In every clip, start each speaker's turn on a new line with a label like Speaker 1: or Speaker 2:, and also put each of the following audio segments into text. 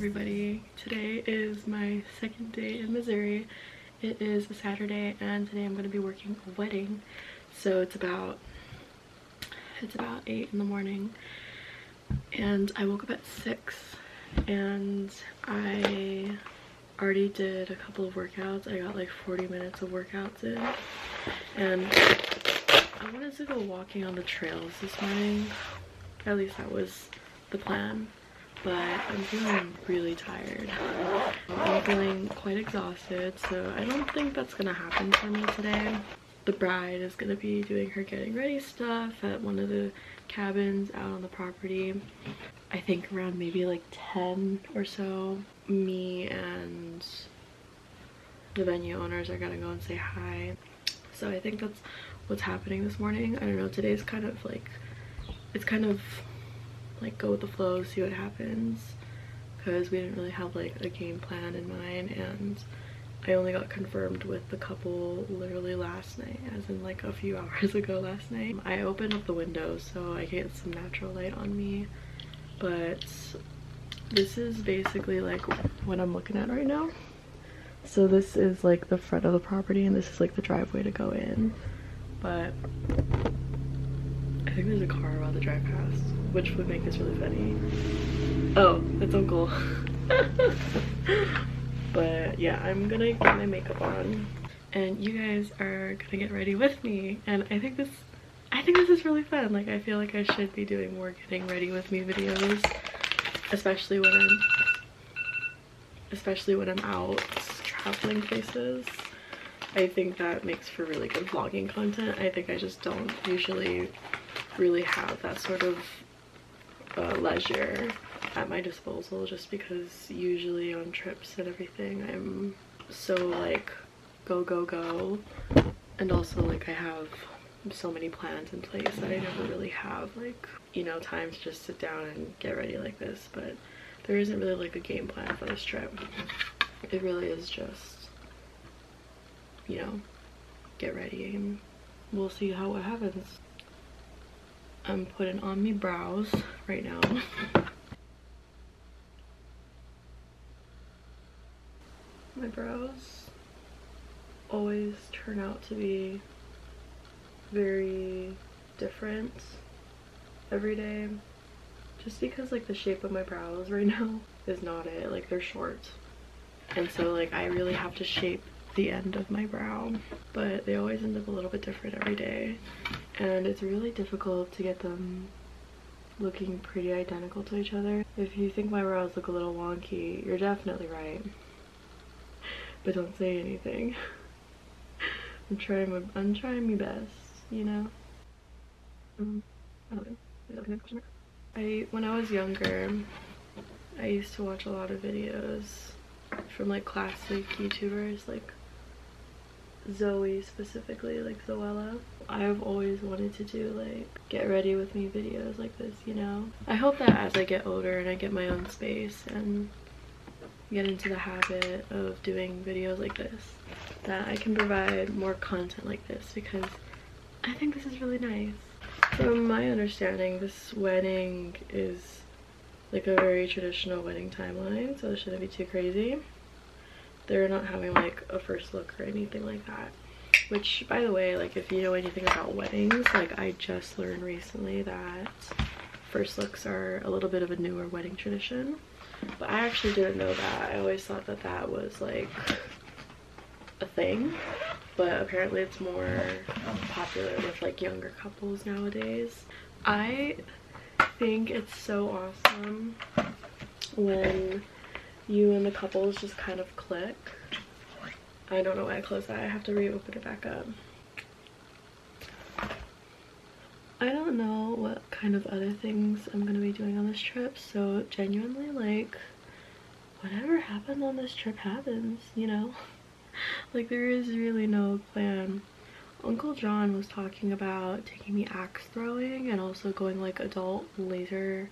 Speaker 1: everybody. Today is my second day in Missouri. It is a Saturday and today I'm going to be working a wedding. So it's about 8 in the morning and I woke up at 6 and I already did a couple of workouts. I got like 40 minutes of workouts in and I wanted to go walking on the trails this morning. At least that was the plan. But I'm feeling really tired. I'm feeling quite exhausted, so I don't think that's gonna happen for me today. The bride is gonna be doing her getting ready stuff at one of the cabins out on the property. I think around maybe like 10 or so. Me and the venue owners are gonna go and say hi. So I think that's what's happening this morning. I don't know, today's kind of like, it's kind of like go with the flow, see what happens, because we didn't really have like a game plan in mind and I only got confirmed with the couple literally last night, as in like a few hours ago last night. I opened up the window so I get some natural light on me, but this is basically like what I'm looking at right now. So this is like the front of the property and this is like the driveway to go in, but I think there's a car about to drive past, which would make this really funny. Oh, that's Uncle. But yeah, I'm gonna get my makeup on and you guys are gonna get ready with me, and I think this is really fun. Like I feel like I should be doing more getting ready with me videos, especially when I'm out traveling places. I think that makes for really good vlogging content. I think I just don't usually really have that sort of leisure at my disposal, just because usually on trips and everything I'm so like go, and also like I have so many plans in place that I never really have like, you know, time to just sit down and get ready like this. But there isn't really like a game plan for this trip. It really is just, you know, get ready and we'll see what happens. I'm putting on my brows right now. My brows always turn out to be very different every day, just because like the shape of my brows right now is not it. Like they're short, and so like I really have to shape the end of my brow, but they always end up a little bit different every day and it's really difficult to get them looking pretty identical to each other. If you think my brows look a little wonky, you're definitely right, but don't say anything. I'm trying my best, you know. When I was younger, I used to watch a lot of videos from like classic YouTubers like Zoe, specifically like Zoella. I've always wanted to do like get ready with me videos like this, you know. I hope that as I get older and I get my own space and get into the habit of doing videos like this, that I can provide more content like this, because I think this is really nice. From my understanding, this wedding is like a very traditional wedding timeline, so it shouldn't be too crazy. They're not having like a first look or anything like that, which, by the way, like if you know anything about weddings, like I just learned recently that first looks are a little bit of a newer wedding tradition, but I actually didn't know that. I always thought that that was like a thing, but apparently it's more popular with like younger couples nowadays. I think it's so awesome when you and the couples just kind of click. I don't know why I closed that. I have to reopen it back up. I don't know what kind of other things I'm gonna be doing on this trip, so genuinely like whatever happens on this trip happens, you know. Like there is really no plan. Uncle John was talking about taking me axe throwing and also going like adult laser,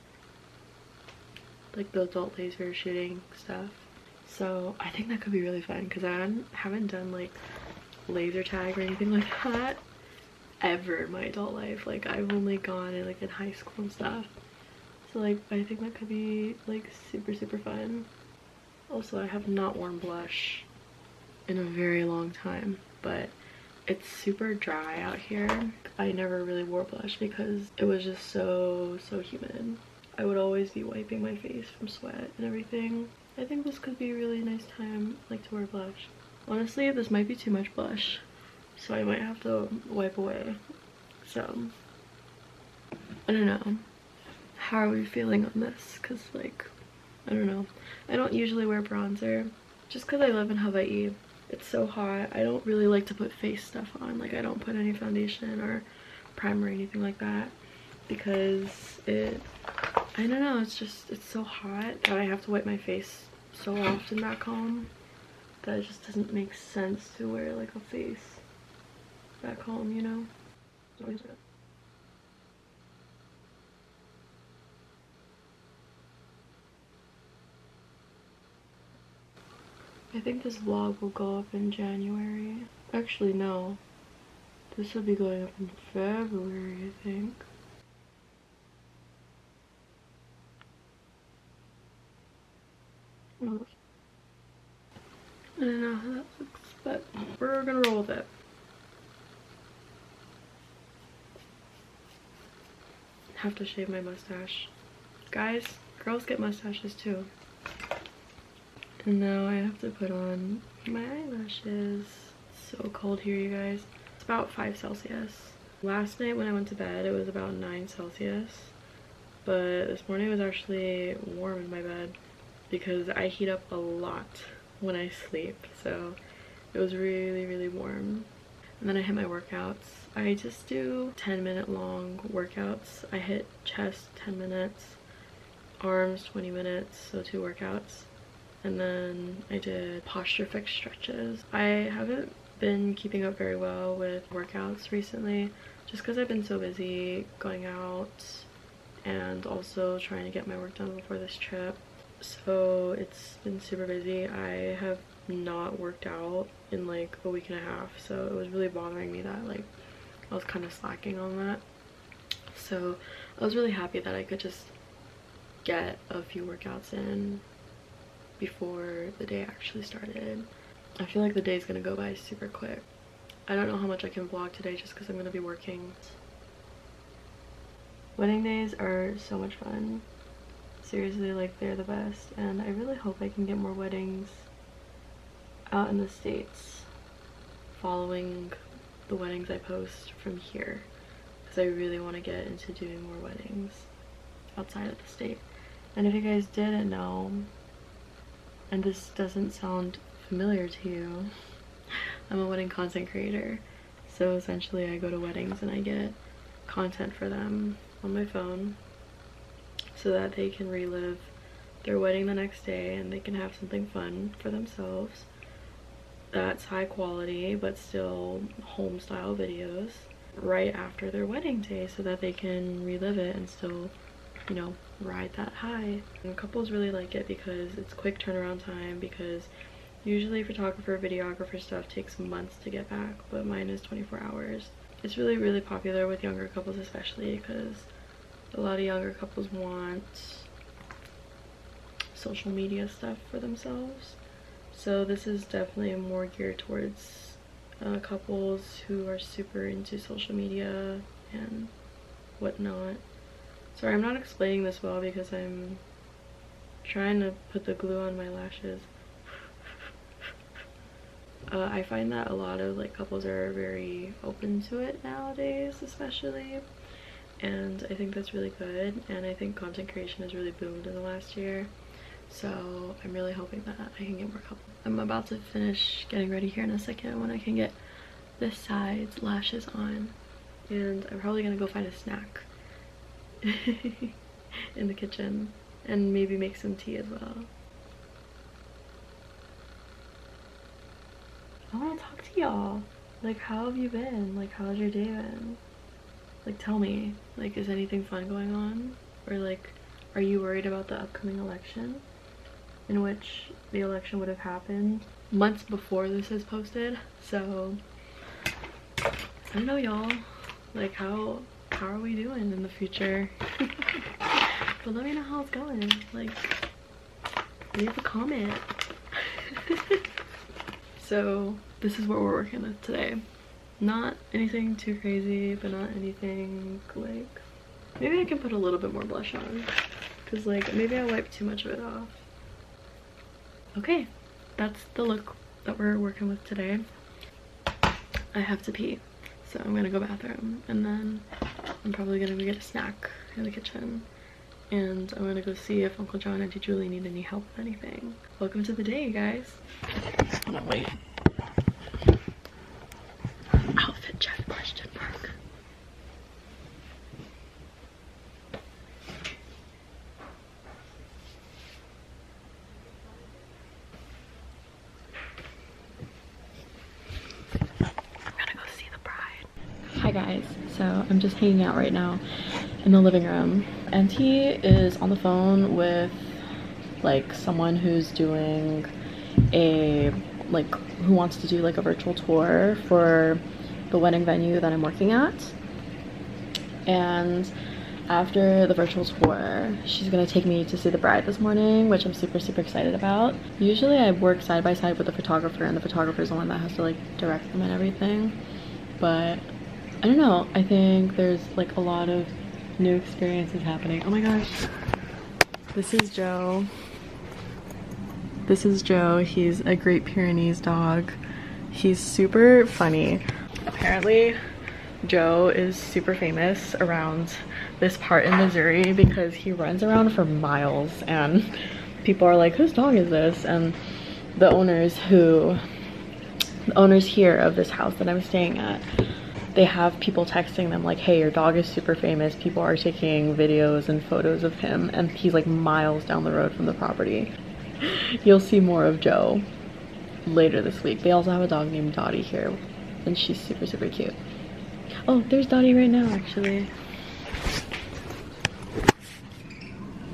Speaker 1: like the adult laser shooting stuff. So I think that could be really fun, because I haven't done like laser tag or anything like that ever in my adult life. Like I've only gone in high school and stuff. So like I think that could be like super fun. Also, I have not worn blush in a very long time, but it's super dry out here. I never really wore blush because it was just so humid. I would always be wiping my face from sweat and everything. I think this could be a really nice time like to wear blush. Honestly, this might be too much blush, so I might have to wipe away. So I don't know. How are we feeling on this? Because like, I don't know. I don't usually wear bronzer just because I live in Hawaii. It's so hot. I don't really like to put face stuff on. Like, I don't put any foundation or primer or anything like that because I don't know, it's so hot that I have to wipe my face so often back home that it just doesn't make sense to wear like a face back home, you know? I think this vlog will go up in January. Actually, no. This will be going up in February, I think. I don't know how that looks, but we're gonna roll with it. Have to shave my mustache. Guys, girls get mustaches too. And now I have to put on my eyelashes. It's so cold here, you guys. It's about 5 Celsius. Last night when I went to bed, it was about 9 Celsius. But this morning it was actually warm in my bed because I heat up a lot when I sleep. So it was really warm. And then I hit my workouts. I just do 10-minute long workouts. I hit chest 10 minutes, arms 20 minutes, so 2 workouts. And then I did posture fix stretches. I haven't been keeping up very well with workouts recently just because I've been so busy going out and also trying to get my work done before this trip. So it's been super busy. I have not worked out in like a week and a half, so it was really bothering me that like I was kind of slacking on that. So I was really happy that I could just get a few workouts in before the day actually started. I feel like the day's gonna go by super quick. I don't know how much I can vlog today just because I'm gonna be working. Wedding days are so much fun. Seriously, like, they're the best, and I really hope I can get more weddings out in the States following the weddings I post from here, because I really want to get into doing more weddings outside of the state. And if you guys didn't know, and this doesn't sound familiar to you, I'm a wedding content creator. So essentially I go to weddings and I get content for them on my phone so that they can relive their wedding the next day and they can have something fun for themselves that's high quality but still home style videos right after their wedding day so that they can relive it and still, you know, ride that high. And couples really like it because it's quick turnaround time, because usually photographer, videographer stuff takes months to get back, but mine is 24 hours. It's really popular with younger couples, especially because a lot of younger couples want social media stuff for themselves. So this is definitely more geared towards couples who are super into social media and whatnot. Sorry, I'm not explaining this well because I'm trying to put the glue on my lashes. I find that a lot of like couples are very open to it nowadays, especially, and I think that's really good. And I think content creation has really boomed in the last year, so I'm really hoping that I can get more couples. I'm about to finish getting ready here in a second when I can get this side's lashes on, and I'm probably gonna go find a snack in the kitchen and maybe make some tea as well. I want to talk to y'all. Like, how have you been? Like, how's your day been? Like, tell me. Like, is anything fun going on? Or like, are you worried about the upcoming election, in which the election would have happened months before this is posted? So I don't know, y'all. Like, how are we doing in the future? But let me know how it's going. Like, leave a comment. So this is what we're working with today. Not anything too crazy, but not anything like, maybe I can put a little bit more blush on because like maybe I wiped too much of it off. Okay, that's the look that we're working with today. I have to pee, so I'm gonna go bathroom and then I'm probably gonna go get a snack in the kitchen, and I'm gonna go see if Uncle John and Auntie Julie need any help with anything. Welcome to the day, you guys. Hold on, wait. Outfit check question mark. Hi guys, so I'm just hanging out right now in the living room. Auntie is on the phone with like someone who's doing a who wants to do like a virtual tour for the wedding venue that I'm working at. And after the virtual tour, she's gonna take me to see the bride this morning, which I'm super excited about. Usually I work side by side with the photographer, and the photographer is the one that has to like direct them and everything, but I don't know, I think there's like a lot of new experiences happening. Oh my gosh. This is Joe. This is Joe. He's a Great Pyrenees dog. He's super funny. Apparently, Joe is super famous around this part in Missouri because he runs around for miles and people are like, whose dog is this? And the owners here of this house that I'm staying at, they have people texting them like, hey, your dog is super famous. People are taking videos and photos of him, and he's like miles down the road from the property. You'll see more of Joe later this week. They also have a dog named Dottie here, and she's super cute. Oh, there's Dottie right now, actually.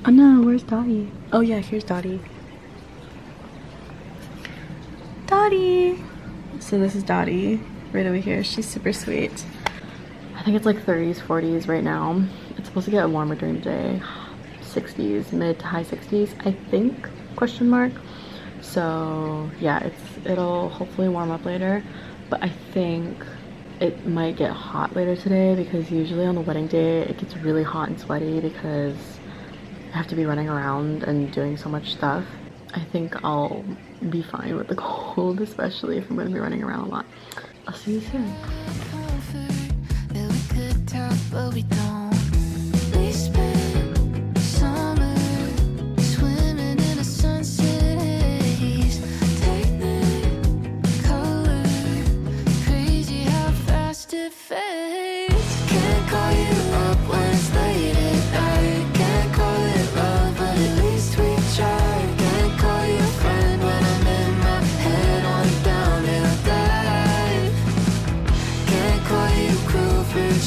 Speaker 1: Oh no, where's Dottie? Oh yeah, here's Dottie. Dottie! So this is Dottie. Right over here. She's super sweet. I think it's like 30s, 40s right now. It's supposed to get warmer during the day. 60s, mid to high 60s, I think, question mark. So yeah, it'll hopefully warm up later, but I think it might get hot later today because usually on the wedding day it gets really hot and sweaty because I have to be running around and doing so much stuff. I think I'll be fine with the cold, especially if I'm going to be running around a lot. I'll see you soon.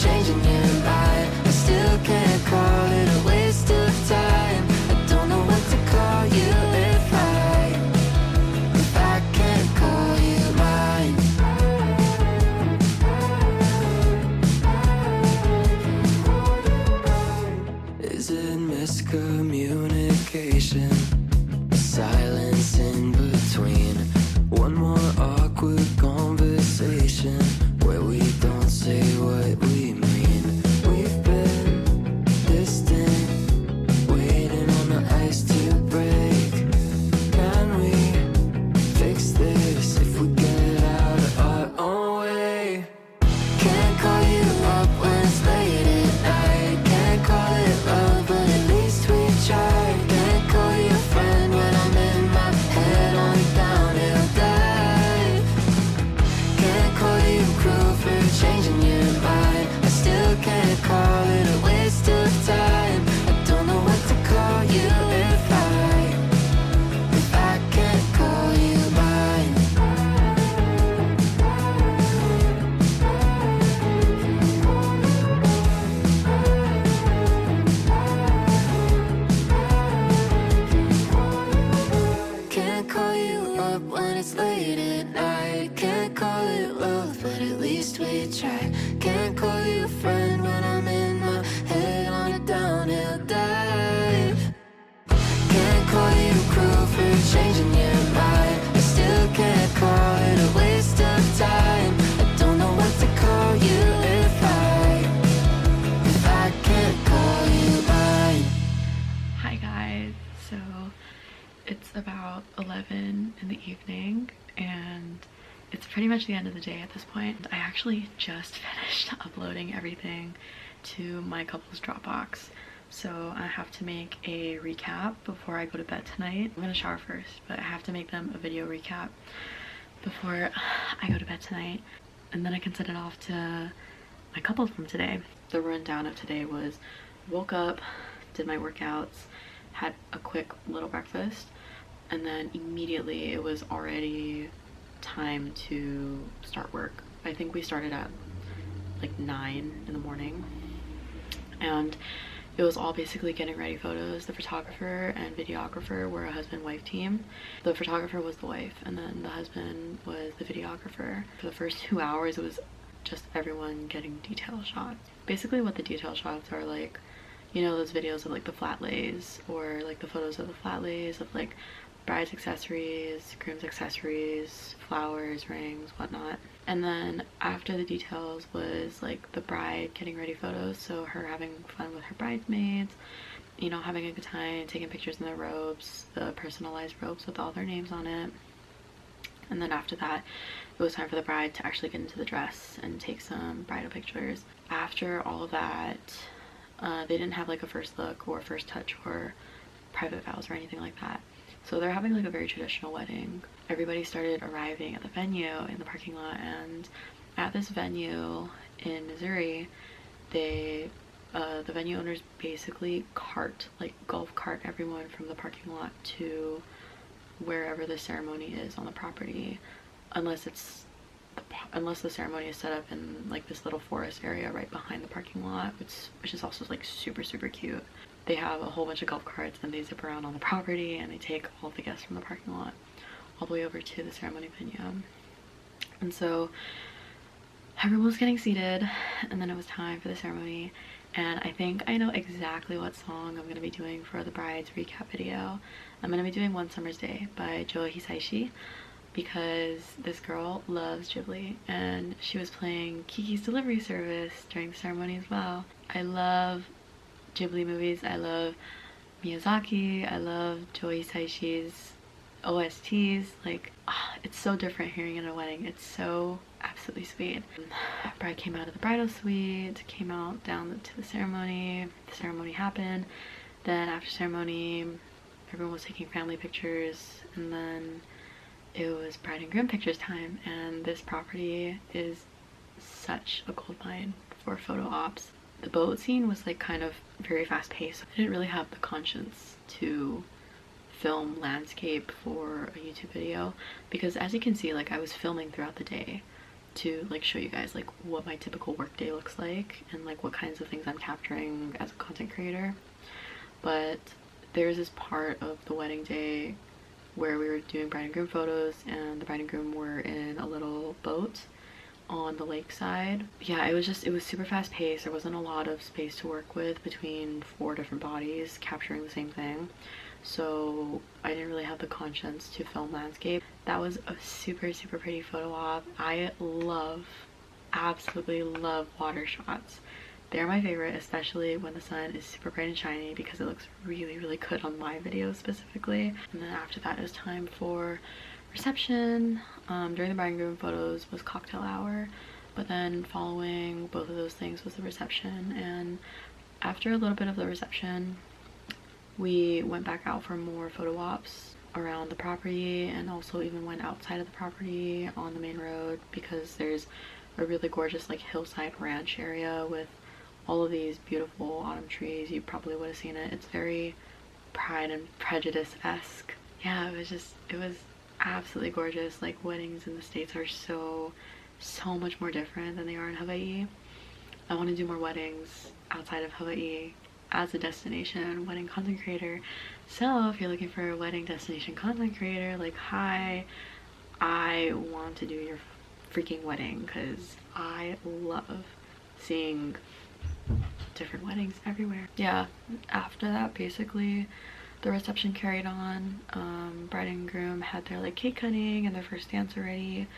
Speaker 2: Changing your mind, I still can't call it a waste of time. I don't know what to call you if I can't call you mine. Is it miscommunication? Silence in between. One more awkward conversation where we don't say what we mean. We've been distant, waiting on the ice to break. Can we fix this if we get out of our own way? Can't call you up when it's late at night. Can't call it love, but at least we tried. Can't call you a friend when I'm in my head on a downhill dive. Can't call you cruel for changing your mind. I still can't call it a waste of time. I don't know what to call you if I can't call you mine. Can't call you up when it's late at night. Can't call it love, but at least we tried. Can't call you a friend when I'm in my head on a downhill dive. Can't call you cruel for changing your mind. I still can't call it a waste of time. I don't know what to call you if I can't call you mine.
Speaker 1: Hi guys, so it's about 11 in the evening and it's pretty much the end of the day at this point. I actually just finished uploading everything to my couple's Dropbox, so I have to make a recap before I go to bed tonight. I'm gonna shower first, but I have to make them a video recap before I go to bed tonight, and then I can send it off to my couple from today. The rundown of today was woke up, did my workouts, had a quick little breakfast, and then immediately it was already time to start work. I think we started at like 9 in the morning, and it was all basically getting ready photos. The photographer and videographer were a husband-wife team. The photographer was the wife, and then the husband was the videographer. For the first 2 hours, it was just everyone getting detail shots. Basically what the detail shots are like, you know, those videos of like the flat lays, or like the photos of the flat lays of like bride's accessories, groom's accessories, flowers, rings, whatnot. And then after the details was like the bride getting ready photos, so her having fun with her bridesmaids, you know, having a good time, taking pictures in their robes, the personalized robes with all their names on it. And then after that, it was time for the bride to actually get into the dress and take some bridal pictures. After all of that, they didn't have like a first look or first touch or private vows or anything like that. So they're having like a very traditional wedding. Everybody started arriving at the venue in the parking lot, and at this venue in Missouri, the venue owners basically golf cart everyone from the parking lot to wherever the ceremony is on the property, unless the ceremony is set up in like this little forest area right behind the parking lot, which is also like super cute. They have a whole bunch of golf carts and they zip around on the property and they take all the guests from the parking lot all the way over to the ceremony venue. And so everyone was getting seated, and then it was time for the ceremony, and I think I know exactly what song I'm going to be doing for the bride's recap video. I'm going to be doing One Summer's Day by Joe Hisaishi, because this girl loves Ghibli and she was playing Kiki's Delivery Service during the ceremony as well. I love Ghibli movies, I love Miyazaki, I love Joe Hisaishi's OSTs. Like, it's so different hearing it at a wedding. It's so absolutely sweet. Bride came out of the bridal suite, came out down to the ceremony. The ceremony happened. Then after ceremony, everyone was taking family pictures, and then it was bride and groom pictures time. And this property is such a gold mine for photo ops. The boat scene was like kind of very fast paced. I didn't really have the conscience to film landscape for a YouTube video, because as you can see, like, I was filming throughout the day to like show you guys like what my typical work day looks like and like what kinds of things I'm capturing as a content creator. But there's this part of the wedding day where we were doing bride and groom photos, and the bride and groom were in a little boat on the lakeside. Yeah, it was super fast paced. There wasn't a lot of space to work with between 4 different bodies capturing the same thing, so I didn't really have the conscience to film landscape. That was a super pretty photo op. I absolutely love water shots. They're my favorite, especially when the sun is super bright and shiny, because it looks really good on my videos specifically. And then after that, it was time for reception. During the bride and groom photos was cocktail hour, but then following both of those things was the reception. And after a little bit of the reception, we went back out for more photo ops around the property, and also even went outside of the property on the main road, because there's a really gorgeous like hillside ranch area with all of these beautiful autumn trees. You probably would have seen it. It's very Pride and Prejudice-esque. Yeah, it was absolutely gorgeous. Like, weddings in the States are so much more different than they are in Hawaii. I want to do more weddings outside of Hawaii as a destination wedding content creator. So if you're looking for a wedding destination content creator, like, hi, I want to do your freaking wedding, because I love seeing different weddings everywhere. Yeah, after that, basically the reception carried on. Bride and groom had their like cake cutting and their first dance already,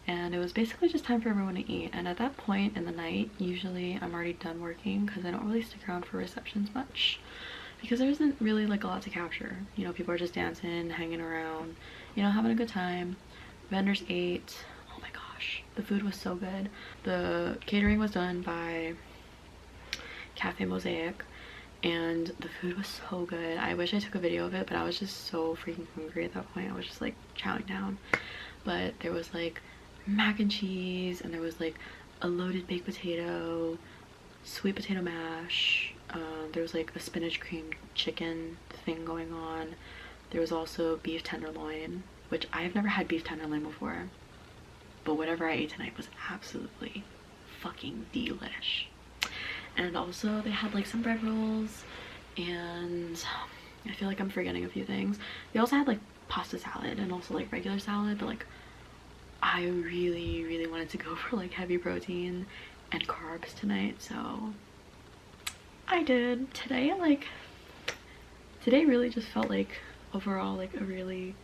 Speaker 1: and it was basically just time for everyone to eat. And at that point in the night, usually I'm already done working because I don't really stick around for receptions much, because there isn't really like a lot to capture. You know, people are just dancing, hanging around, you know, having a good time. Vendors ate. Oh my gosh, the food was so good. The catering was done by Cafe Mosaic, and the food was so good. I wish I took a video of it, but I was just so freaking hungry at that point. I was just like chowing down. But there was like mac and cheese, and there was like a loaded baked potato, sweet potato mash. There was like a spinach cream chicken thing going on. There was also beef tenderloin, which I've never had beef tenderloin before, but whatever I ate tonight was absolutely fucking delish. And also they had like some bread rolls, and I feel like I'm forgetting a few things. They also had like pasta salad and also like regular salad, but like I really wanted to go for like heavy protein and carbs tonight, so I did. Today really just felt like overall like a really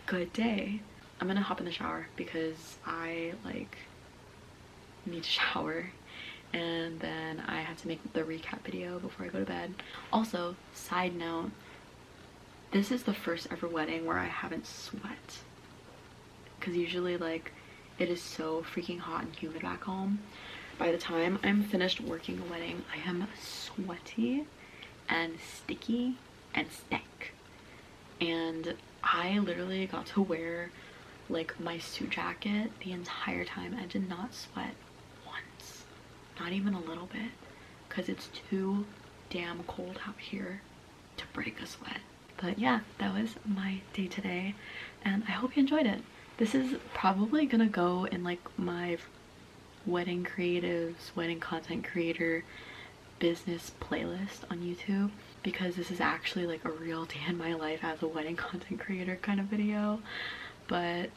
Speaker 1: good day. I'm gonna hop in the shower because I like need to shower, and then I have to make the recap video before I go to bed. Also, side note, this is the first ever wedding where I haven't sweat, because usually like it is so freaking hot and humid back home. By the time I'm finished working a wedding, I am sweaty and sticky and stank, and I literally got to wear like my suit jacket the entire time. I did not sweat once, not even a little bit, because it's too damn cold out here to break a sweat. But yeah, that was my day today, and I hope you enjoyed it. This is probably gonna go in like my wedding creatives, wedding content creator business playlist on YouTube, because this is actually like a real day in my life as a wedding content creator kind of video. But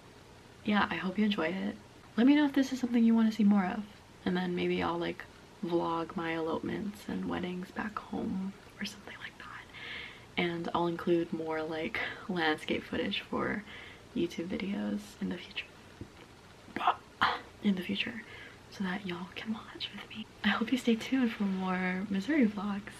Speaker 1: yeah, I hope you enjoyed it. Let me know if this is something you want to see more of, and then maybe I'll like vlog my elopements and weddings back home or something like that, and I'll include more like landscape footage for YouTube videos in the future, so that y'all can watch with me. I hope you stay tuned for more Missouri vlogs.